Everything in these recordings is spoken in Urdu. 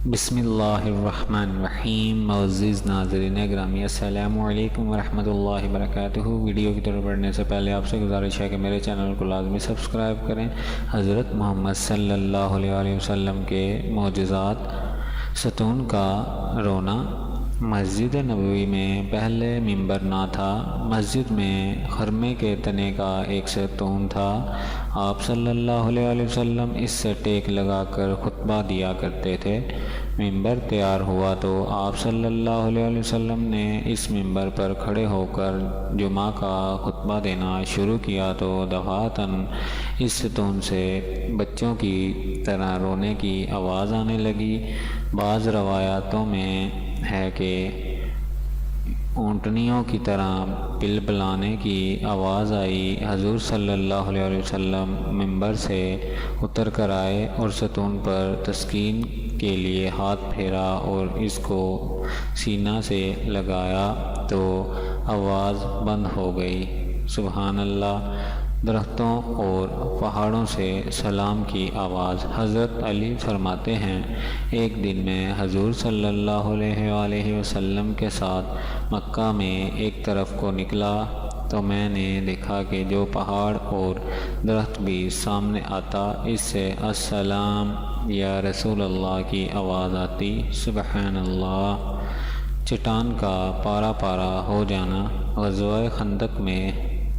بسم اللہ الرحمن الرحیم۔ معزز ناظرین گرامی، السلام علیکم ورحمۃ اللہ وبرکاتہ۔ ویڈیو کی طرف بڑھنے سے پہلے آپ سے گزارش ہے کہ میرے چینل کو لازمی سبسکرائب کریں۔ حضرت محمد صلی اللہ علیہ وسلم کے معجزات۔ ستون کا رونا۔ مسجد نبوی میں پہلے ممبر نہ تھا، مسجد میں خرمے کے تنے کا ایک ستون تھا۔ آپ صلی اللہ علیہ وسلم اس سے ٹیک لگا کر خطبہ دیا کرتے تھے۔ ممبر تیار ہوا تو آپ صلی اللہ علیہ وسلم نے اس ممبر پر کھڑے ہو کر جمعہ کا خطبہ دینا شروع کیا تو دفعتاً اس ستون سے بچوں کی طرح رونے کی آواز آنے لگی۔ بعض روایاتوں میں ہے کہ اونٹنیوں کی طرح بلبلانے کی آواز آئی۔ حضور صلی اللہ علیہ وسلم ممبر سے اتر کر آئے اور ستون پر تسکین کے لیے ہاتھ پھیرا اور اس کو سینہ سے لگایا تو آواز بند ہو گئی۔ سبحان اللہ۔ درختوں اور پہاڑوں سے سلام کی آواز۔ حضرت علی فرماتے ہیں، ایک دن میں حضور صلی اللہ علیہ وسلم کے ساتھ مکہ میں ایک طرف کو نکلا تو میں نے دیکھا کہ جو پہاڑ اور درخت بھی سامنے آتا اس سے السلام یا رسول اللہ کی آواز آتی۔ سبحان اللہ۔ چٹان کا پارا پارا ہو جانا۔ غزوہ خندق میں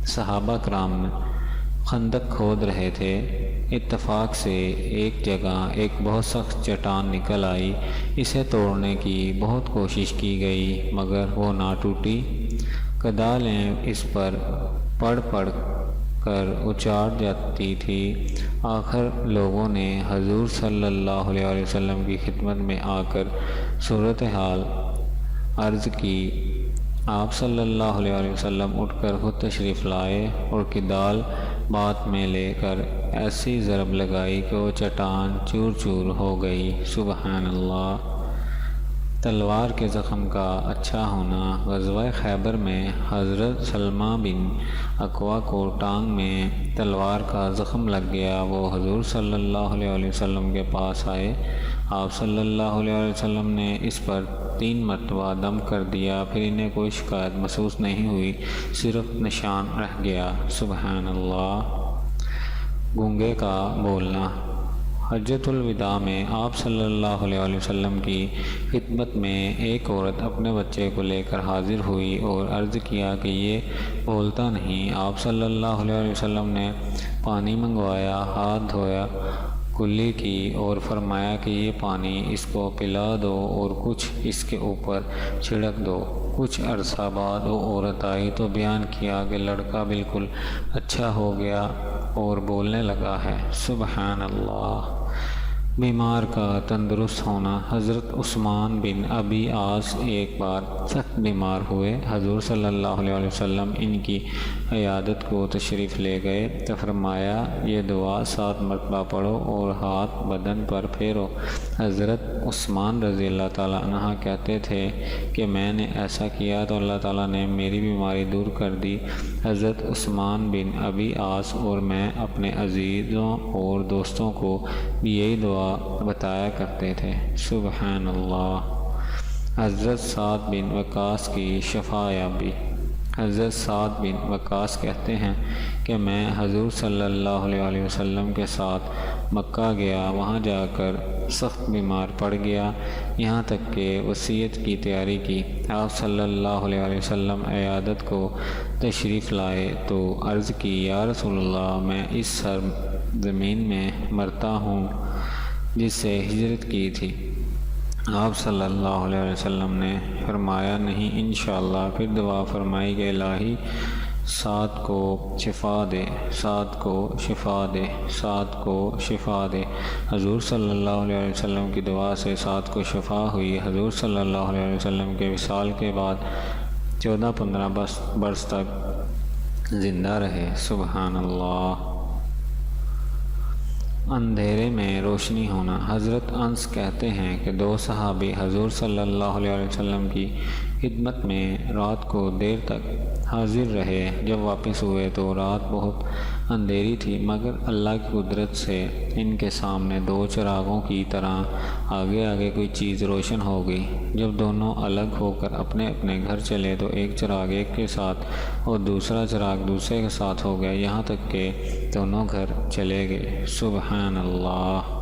صحابہ کرام خندق کھود رہے تھے۔ اتفاق سے ایک جگہ ایک بہت سخت چٹان نکل آئی۔ اسے توڑنے کی بہت کوشش کی گئی مگر وہ نہ ٹوٹی۔ کدالیں اس پر پڑ کر اچاڑ جاتی تھی۔ آخر لوگوں نے حضور صلی اللہ علیہ وسلم کی خدمت میں آ کر صورتحال عرض کی۔ آپ صلی اللہ علیہ وسلم اٹھ کر خود تشریف لائے اور کدال بات میں لے کر ایسی ضرب لگائی کہ وہ چٹان چور چور ہو گئی۔ سبحان اللہ۔ تلوار کے زخم کا اچھا ہونا۔ غزوہ خیبر میں حضرت سلمہ بن اکوع کو ٹانگ میں تلوار کا زخم لگ گیا۔ وہ حضور صلی اللہ علیہ وسلم کے پاس آئے۔ آپ صلی اللہ علیہ وسلم نے اس پر 3 مرتبہ دم کر دیا، پھر انہیں کوئی شکایت محسوس نہیں ہوئی، صرف نشان رہ گیا۔ سبحان اللہ۔ گونگے کا بولنا۔ حجۃ الوداع میں آپ صلی اللہ علیہ وسلم کی خدمت میں ایک عورت اپنے بچے کو لے کر حاضر ہوئی اور عرض کیا کہ یہ بولتا نہیں۔ آپ صلی اللہ علیہ وسلم نے پانی منگوایا، ہاتھ دھویا، کلی کی اور فرمایا کہ یہ پانی اس کو پلا دو اور کچھ اس کے اوپر چھڑک دو۔ کچھ عرصہ بعد وہ عورت آئی تو بیان کیا کہ لڑکا بالکل اچھا ہو گیا اور بولنے لگا ہے۔ سبحان اللہ۔ بیمار کا تندرست ہونا۔ حضرت عثمان بن ابی عاص ایک بار سخت بیمار ہوئے۔ حضور صلی اللہ علیہ وسلم ان کی عیادت کو تشریف لے گئے تو فرمایا، یہ دعا 7 مرتبہ پڑھو اور ہاتھ بدن پر پھیرو۔ حضرت عثمان رضی اللہ تعالیٰ عنہ کہتے تھے کہ میں نے ایسا کیا تو اللہ تعالیٰ نے میری بیماری دور کر دی۔ حضرت عثمان بن ابی عاص اور میں اپنے عزیزوں اور دوستوں کو بھی یہی دعا بتایا کرتے تھے۔ سبحان اللہ۔ حضرت سعد بن وقاص کی شفا یابی۔ حضرت سعد بن وقاص کہتے ہیں کہ میں حضور صلی اللہ علیہ وسلم کے ساتھ مکہ گیا، وہاں جا کر سخت بیمار پڑ گیا، یہاں تک کہ وصیت کی تیاری کی۔ آپ صلی اللہ علیہ وسلم عیادت کو تشریف لائے تو عرض کی، یا رسول اللہ، میں اس سرزمین میں مرتا ہوں جس سے ہجرت کی تھی۔ آپ صلی اللہ علیہ وسلم نے فرمایا، نہیں انشاءاللہ۔ پھر دعا فرمائی کہ الہی سعد کو شفا دے، سعد کو شفا دے، سعد کو شفا دے۔ حضور صلی اللہ علیہ وسلم کی دعا سے سعد کو شفا ہوئی۔ حضور صلی اللہ علیہ وسلم کے وصال کے بعد 14-15 برس تک زندہ رہے۔ سبحان اللہ۔ اندھیرے میں روشنی ہونا۔ حضرت انس کہتے ہیں کہ 2 صحابی حضور صلی اللہ علیہ وسلم کی خدمت میں رات کو دیر تک حاضر رہے۔ جب واپس ہوئے تو رات بہت اندھیری تھی، مگر اللہ کی قدرت سے ان کے سامنے دو چراغوں کی طرح آگے آگے کوئی چیز روشن ہو گئی۔ جب دونوں الگ ہو کر اپنے اپنے گھر چلے تو ایک چراغ ایک کے ساتھ اور دوسرا چراغ دوسرے کے ساتھ ہو گیا، یہاں تک کہ دونوں گھر چلے گئے۔ سبحان اللہ۔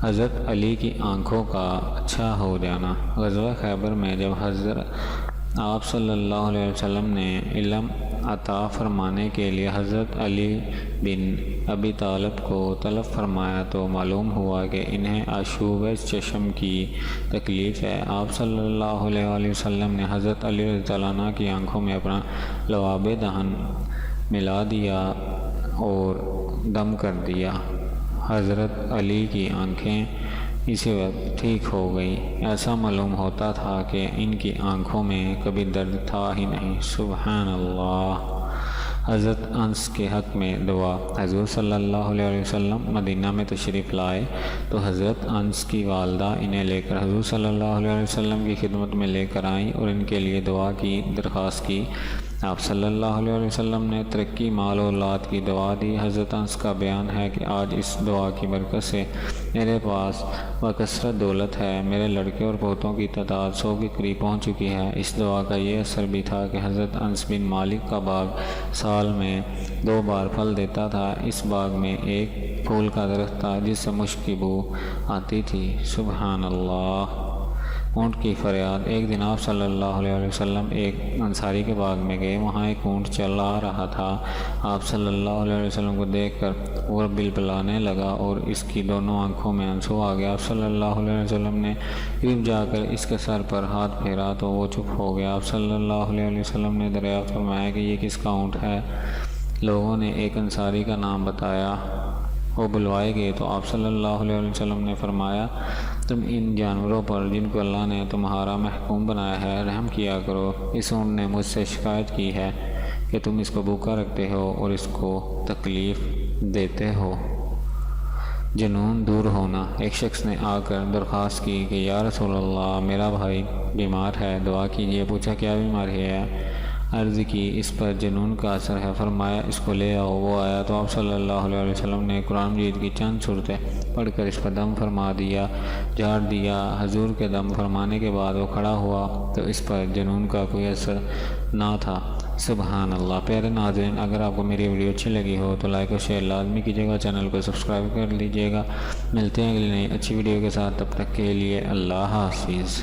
حضرت علی کی آنکھوں کا اچھا ہو جانا۔ غزوہ خیبر میں جب حضرت آپ صلی اللہ علیہ وسلم نے علم عطا فرمانے کے لیے حضرت علی بن ابی طالب کو طلب فرمایا تو معلوم ہوا کہ انہیں آشوب چشم کی تکلیف ہے۔ آپ صلی اللہ علیہ وسلم نے حضرت علی رضی اللہ عنہ کی آنکھوں میں اپنا لعاب دہن ملا دیا اور دم کر دیا۔ حضرت علی کی آنکھیں اسی وقت ٹھیک ہو گئی۔ ایسا معلوم ہوتا تھا کہ ان کی آنکھوں میں کبھی درد تھا ہی نہیں۔ سبحان اللہ۔ حضرت انس کے حق میں دعا۔ حضور صلی اللہ علیہ وسلم مدینہ میں تشریف لائے تو حضرت انس کی والدہ انہیں لے کر حضور صلی اللہ علیہ وسلم کی خدمت میں لے کر آئیں اور ان کے لیے دعا کی درخواست کی۔ آپ صلی اللہ علیہ وسلم نے ترقی، مال و اولاد کی دعا دی۔ حضرت انس کا بیان ہے کہ آج اس دعا کی برکت سے میرے پاس بکثرت دولت ہے، میرے لڑکے اور پوتوں کی تعداد 100 کے قریب پہنچ چکی ہے۔ اس دعا کا یہ اثر بھی تھا کہ حضرت انس بن مالک کا باغ سال میں 2 بار پھل دیتا تھا۔ اس باغ میں ایک پھول کا درخت تھا جس سے مشک کی بو آتی تھی۔ سبحان اللہ۔ اونٹ کی فریاد۔ ایک دن آپ صلی اللہ علیہ وسلم ایک انصاری کے باغ میں گئے، وہاں ایک اونٹ چلا رہا تھا۔ آپ صلی اللہ علیہ وسلم کو دیکھ کر وہ بلبلانے لگا اور اس کی دونوں آنکھوں میں آنسو آ گیا۔ آپ صلی اللہ علیہ وسلم نے قریب جا کر اس کے سر پر ہاتھ پھیرا تو وہ چپ ہو گیا۔ آپ صلی اللہ علیہ وسلم نے دریافت فرمایا کہ یہ کس کا اونٹ ہے؟ لوگوں نے ایک انصاری کا نام بتایا۔ وہ بلوائے گئے تو آپ صلی اللہ علیہ وسلم نے فرمایا، تم ان جانوروں پر جن کو اللہ نے تمہارا محکوم بنایا ہے رحم کیا کرو۔ اس اونٹ نے مجھ سے شکایت کی ہے کہ تم اس کو بھوکا رکھتے ہو اور اس کو تکلیف دیتے ہو۔ جنون دور ہونا۔ ایک شخص نے آ کر درخواست کی کہ یا رسول اللہ، میرا بھائی بیمار ہے، دعا کیجیے۔ پوچھا کیا بیماری ہے؟ عرض کی اس پر جنون کا اثر ہے۔ فرمایا اس کو لے آؤ۔ وہ آیا تو آپ صلی اللہ علیہ وسلم نے قرآن مجید کی چند صورتیں پڑھ کر اس پر دم فرما دیا، جھاڑ دیا۔ حضور کے دم فرمانے کے بعد وہ کھڑا ہوا تو اس پر جنون کا کوئی اثر نہ تھا۔ سبحان اللہ۔ پیارے ناظرین، اگر آپ کو میری ویڈیو اچھی لگی ہو تو لائک اور شیئر لازمی کیجیے گا، چینل کو سبسکرائب کر لیجیے گا۔ ملتے ہیں اگلی نئی اچھی ویڈیو کے ساتھ، تب تک کے لیے اللہ حافظ۔